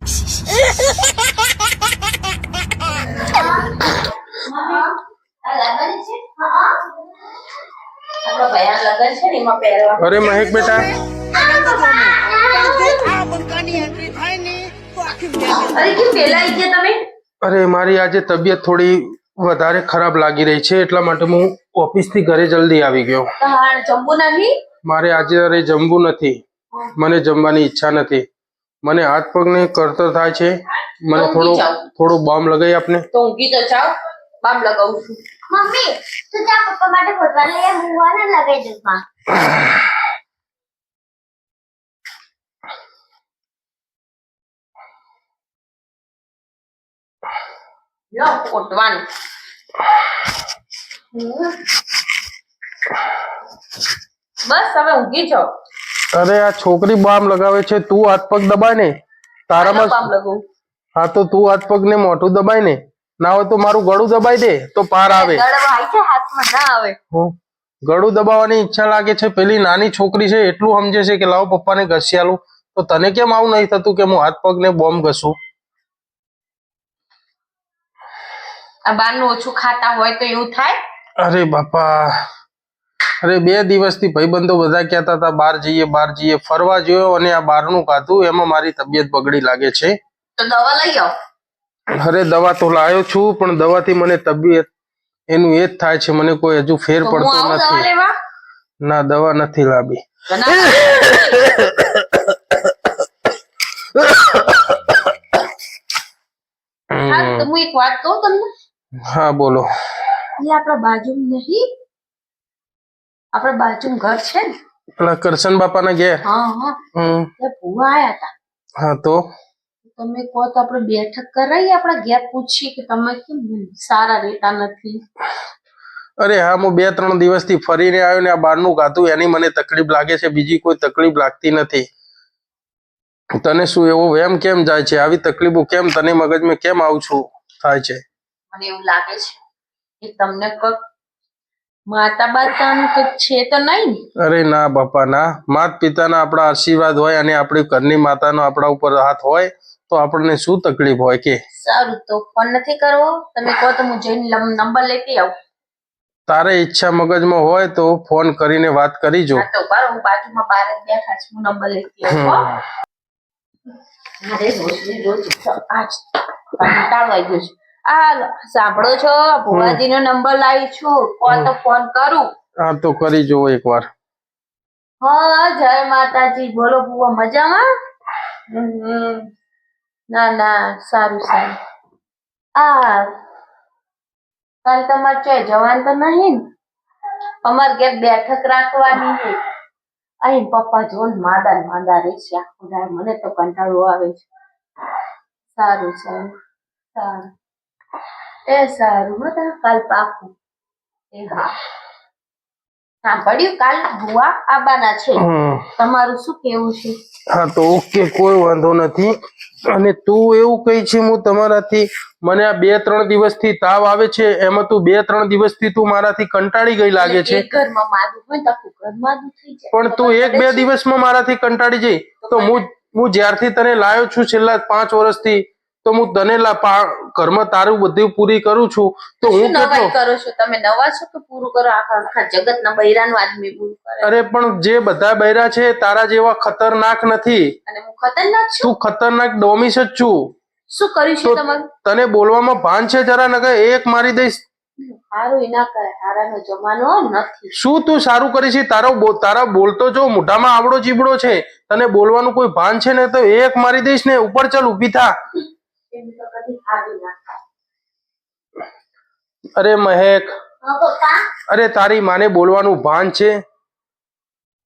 અરે મહેક બેટા, અરે મારી આજે તબિયત થોડી વધારે ખરાબ લાગી રહી છે, એટલા માટે હું ઓફિસ થી ઘરે જલ્દી આવી ગયો. મારે આજે અરે જમવું નથી, મને જમવાની ઈચ્છા નથી. મને હાથ પગ ને કરતર થાય છે. મને થોડો બામ લગાવી આપને. તો ઊંઘી તો જાવ, બામ લગાવું છું. મમ્મી તું જા પપ્પા માટે ફોટવા લઈ આ, હું વાને લગાઈ દઉં. માં લો ફોટવાનું. બસ હવે ઊંઘી જાવ. અરે આ છોકરી બામ લગાવે છે, તું હાથ પગ દબાય ને. તારામાં બામ લગાવું. હા તો તું હાથ પગ ને મોઢું દબાય ને, ના હોય તો મારું ગળું દબાઈ દે તો પાર આવે. દબાઈ છે હાથમાં ના આવે. ગળું દબાવવાની ઈચ્છા લાગે છે. પેલી નાની છોકરી છે એટલું સમજે છે કે લાવો પપ્પાને ઘસી આલું, તો તને કેમ આવું નહીં થતું કે હું હાથ પગ ને બોમ્બ ઘસું? આ બહારનું ઓછું ખાતા હોય તો એવું થાય? અરે બાપા, અરે 2 દિવસથી ભાઈબંધો બધા કહેતા હતા બહાર જઈએ ફરવા જોયો, અને આ બહારનું ખાધું એમાં મારી તબિયત બગડી લાગે છે. તો દવા લઈ આવ. અરે દવા તો લાવ્યો છું, પણ દવાથી મને તબિયત એનું એ જ થાય છે, મને કોઈ હજુ ફેર પડતો નથી. ના દવા નથી લાવી. હું એક વાત કહું તમને. હા બોલો. એટલે આપણા બાજુ નહીં, આપણા બાજુ ઘર છે ને, પેલા કરશન બાપા ના ઘેર. હા ભૂવા આયા હતા. હા તો તમે કહો તો આપણે બેઠક કરાવીએ, આપણા ઘેર પૂછીએ કે તમે કેમ સારા રહેતા નથી. અરે હા, હું 2-3 દિવસથી ફરીને આવ્યો ને આ બહારનું ખાધું એની મને તકલીફ લાગે છે, બીજી કોઈ તકલીફ લાગતી નથી. તને શું એવો વેમ કેમ જાય છે? આવી તકલીફો કેમ તને મગજમાં કેમ આવું છું થાય છે? મને એવું લાગે છે કે તમને કોઈક માતા બાતાનું કંઈક છે તો નહીં? અરે ના બાપા ના, માતા પિતાના આપણા આશીર્વાદ હોય અને આપણી ઘરની માતાનો આપણા ઉપર હાથ હોય તો આપણને શું તકલીફ હોય કે? સારું તો ફોન નથી કરવો, તમે કહો તો હું જઈને નંબર લેતી આવું. તારે ઈચ્છા મગજમાં હોય તો ફોન કરીને વાત કરી જો. તો બાર હું બાજુમાં બહાર જ બેઠા છું, હું નંબર લેતી આવું. અરે રોજ આજ કંટાળો આવી ગયો છે. આ સાંભળો છો, ભુવાજીનો નંબર લાવી છું, કોણ તો ફોન કરું. હા તો કરી જોવો એકવાર. હા જય માતાજી. બોલો ભુવા, મજામાં? ના સારું. કાલ તમારે ચાય જવાન તો નહીં ને? અમારે ઘેર બેઠક રાખવાની છે. અહીં પપ્પા જો માંદા રહે છે આખું દાડો, મને તો કંટાળો આવે છે. સારું કાલ પાકું. હા સાંભળ્યું, કાલ ભુવા આવવાના છે, તમારું શું કેવું છે? હા તો ઓકે, કોઈ વાંધો નથી. અને તું એવું કઈ છે હું તમારાથી, મને આ 2-3 દિવસથી તાવ આવે છે, એમાં તું 2-3 દિવસથી તું મારાથી કંટાળી ગઈ લાગે છે. ઘરમાં માદું હોય તો ઘર માદું થઈ જાય. પણ તું 1-2 દિવસમાં મારાથી કંટાળી જઈ તો હું જ્યારથી તને લાવ્યો છું છેલ્લા 5 વર્ષથી, તો હું તને ઘરમાં તારું બધું પૂરી કરું છું. તો હું નવાઈ કરો છો તમે? નવા છો તો પૂરું કરો. આખા જગતના બૈરાનું આદમી પૂરું કરે. અરે પણ જે બધા બૈરા છે તારા જેવા ખતરનાક નથી. અને હું ખતરનાક છું? તું ખતરનાક ડોમિસ જ છું. શું કર્યું છે તમારું? તને બોલવામાં ભાન છે જરા? નકર એક મારી દઈશ. સારું ના કરે, હારાનો જમાનો નથી. શું તું સારું કરી છે? તારા બોલતો જો મોઢામાં આવડો જીબડો છે, તને બોલવાનું કોઈ ભાન છે ને? તો એક મારી દઈશ ને. ઉપર ચાલ, ઊભી થા. અરે મહેક, અરે તારી માને બોલવાનું ભાન છે?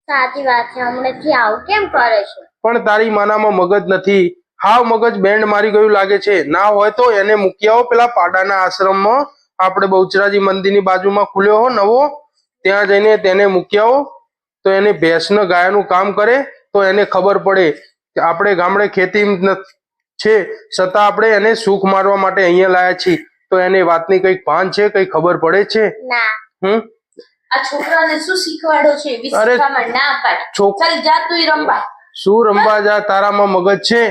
સાચી વાત છે, હમણાંથી આવું કેમ કરે છે? પણ તારી માનામાં મગજ નથી, હાવ મગજ બેન્ડ મારી ગયું લાગે છે. ના હોય તો એને મૂકી આવો પેલા પાડાના આશ્રમમાં, આપણે બહુચરાજી મંદિરની બાજુમાં ખુલ્યો હો નવો, ત્યાં જઈને તેને મૂકી આવો. તો એને ભેંસને ગાયનું કામ કરે તો એને ખબર પડે કે આપણે ગામડે ખેતી છે છતાં આપણે એને સુખ મારવા માટે અહીંયા લાયા છીએ. તો એને વાતની કઈક ભાન છે, કઈ ખબર પડે છે? આ છોકરાને શું શીખવાડો છે? ના પાડ. ચાલ જા તું રંબા. શું રંબા જા? તારામાં મગજ છે?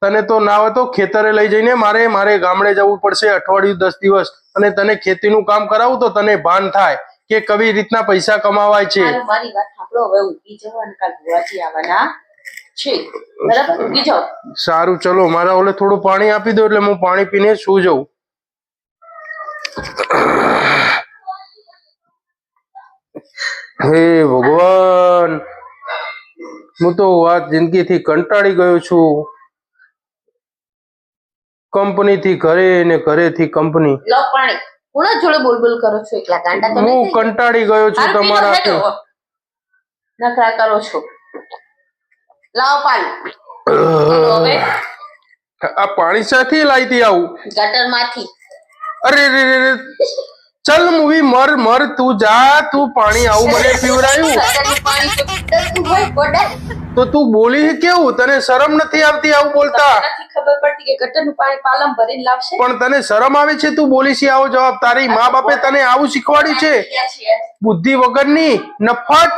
તને તો ના હોય તો ખેતરે લઈ જઈને મારે ગામડે જવું પડશે અઠવાડિયું 10 દિવસ અને તને ખેતીનું કામ કરાવું તો તને ભાન થાય કે કવી રીતના પૈસા કમાવાય છે. હારું, મારી વાત સાંભળો, હવે ઊંઘી જાઓ અને કાલ ભુવાજી આવવાના છે. બરાબર, ઊંઘી જાઓ. સારું, ચલો મારા ઓલે થોડું પાણી આપી દો એટલે હું પાણી પીને સૂઈ જાઉં. હે ભગવાન, હું તો આ જિંદગીથી કંટાળી ગયો છું. કંપનીથી ઘરે ને ઘરેથી કંપની. લો પાણી. કોના જોડે બોલ કરો છો? એકલા ગાંડા તો હું નહીં થઈ? કંટાળી ગયો છું હારું, પીલો તમારાથી. હેડો. નખરા કરો છો. લાવો પાણી. ચલો હવે આ પાણી સાથી લાઈતી આવું? ગટર માંથી. અરે રે રે રે. ચલ મૂવી મર તું જા, તું પાણી આવું મને પીવડાયું ગટરનું પાણી તો પીતળતું હોય, ગોડા. તો તું બોલી કેવું? તને શરમ નથી આવતી આવું બોલતા? નથી ખબર પડતી કે ગટરનું પાણી પાલમ ભરીને લાવશે. પણ તને શરમ આવે છે? તું બોલી છે આવો જવાબ? તારી મા બાપે તને આવું શીખવાડ્યું છે? બુદ્ધિ વગરની નફટ.